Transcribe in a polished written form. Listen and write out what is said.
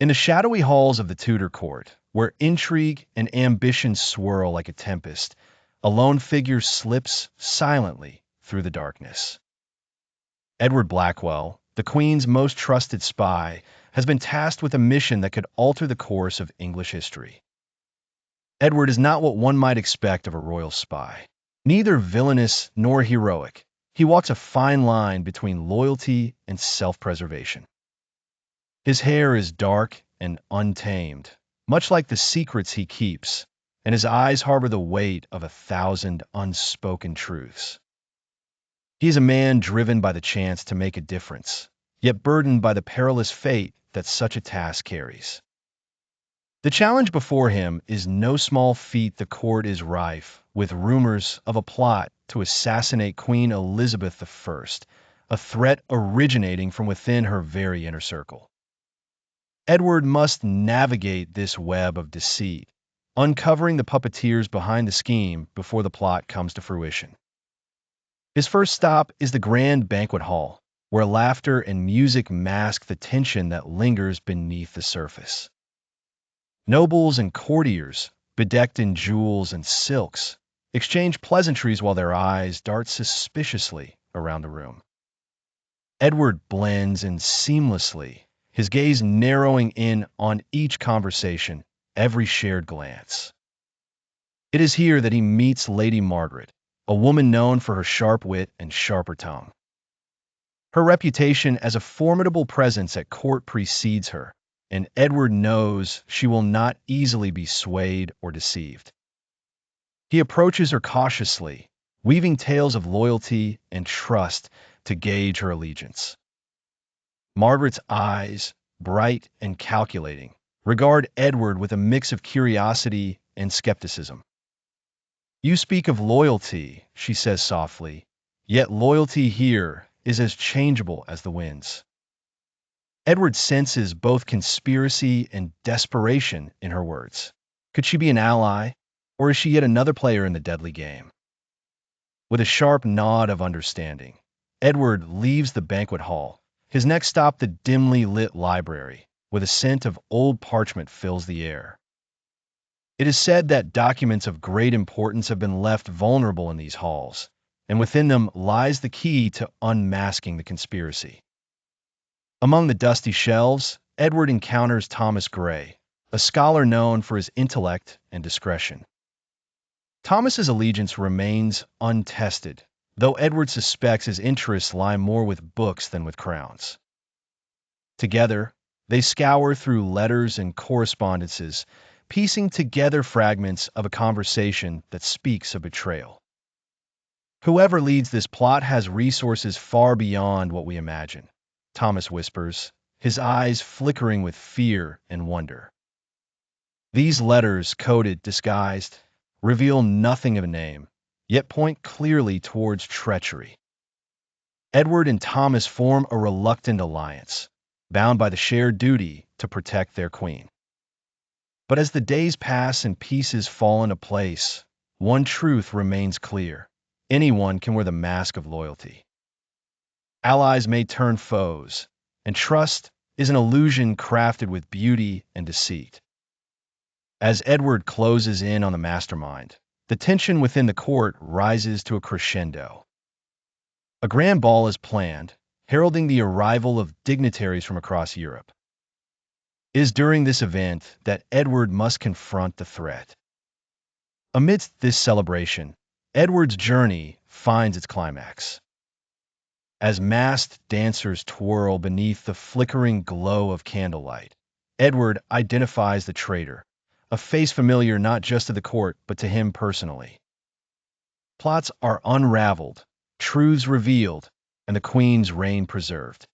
In the shadowy halls of the Tudor court, where intrigue and ambition swirl like a tempest, a lone figure slips silently through the darkness. Edward Blackwell, the Queen's most trusted spy, has been tasked with a mission that could alter the course of English history. Edward is not what one might expect of a royal spy. Neither villainous nor heroic, he walks a fine line between loyalty and self-preservation. His hair is dark and untamed, much like the secrets he keeps, and his eyes harbor the weight of 1,000 unspoken truths. He is a man driven by the chance to make a difference, yet burdened by the perilous fate that such a task carries. The challenge before him is no small feat. The court is rife with rumors of a plot to assassinate Queen Elizabeth I, a threat originating from within her very inner circle. Edward must navigate this web of deceit, uncovering the puppeteers behind the scheme before the plot comes to fruition. His first stop is the grand banquet hall, where laughter and music mask the tension that lingers beneath the surface. Nobles and courtiers, bedecked in jewels and silks, exchange pleasantries while their eyes dart suspiciously around the room. Edward blends in seamlessly, his gaze narrowing in on each conversation, every shared glance. It is here that he meets Lady Margaret, a woman known for her sharp wit and sharper tongue. Her reputation as a formidable presence at court precedes her, and Edward knows she will not easily be swayed or deceived. He approaches her cautiously, weaving tales of loyalty and trust to gauge her allegiance. Margaret's eyes, bright and calculating, regard Edward with a mix of curiosity and skepticism. "You speak of loyalty," she says softly, "yet loyalty here is as changeable as the winds." Edward senses both conspiracy and desperation in her words. Could she be an ally, or is she yet another player in the deadly game? With a sharp nod of understanding, Edward leaves the banquet hall. His next stop, the dimly lit library, where the scent of old parchment fills the air. It is said that documents of great importance have been left vulnerable in these halls, and within them lies the key to unmasking the conspiracy. Among the dusty shelves, Edward encounters Thomas Gray, a scholar known for his intellect and discretion. Thomas's allegiance remains untested, though Edward suspects his interests lie more with books than with crowns. Together, they scour through letters and correspondences, piecing together fragments of a conversation that speaks of betrayal. Whoever leads this plot has resources far beyond what we imagine, Thomas whispers, his eyes flickering with fear and wonder. These letters, coded, disguised, reveal nothing of a name, yet point clearly towards treachery. Edward and Thomas form a reluctant alliance, bound by the shared duty to protect their queen. But as the days pass and pieces fall into place, one truth remains clear. Anyone can wear the mask of loyalty. Allies may turn foes, and trust is an illusion crafted with beauty and deceit. As Edward closes in on the mastermind, the tension within the court rises to a crescendo. A grand ball is planned, heralding the arrival of dignitaries from across Europe. It is during this event that Edward must confront the threat. Amidst this celebration, Edward's journey finds its climax. As masked dancers twirl beneath the flickering glow of candlelight, Edward identifies the traitor, a face familiar not just to the court but to him personally. Plots are unraveled, truths revealed, and the Queen's reign preserved.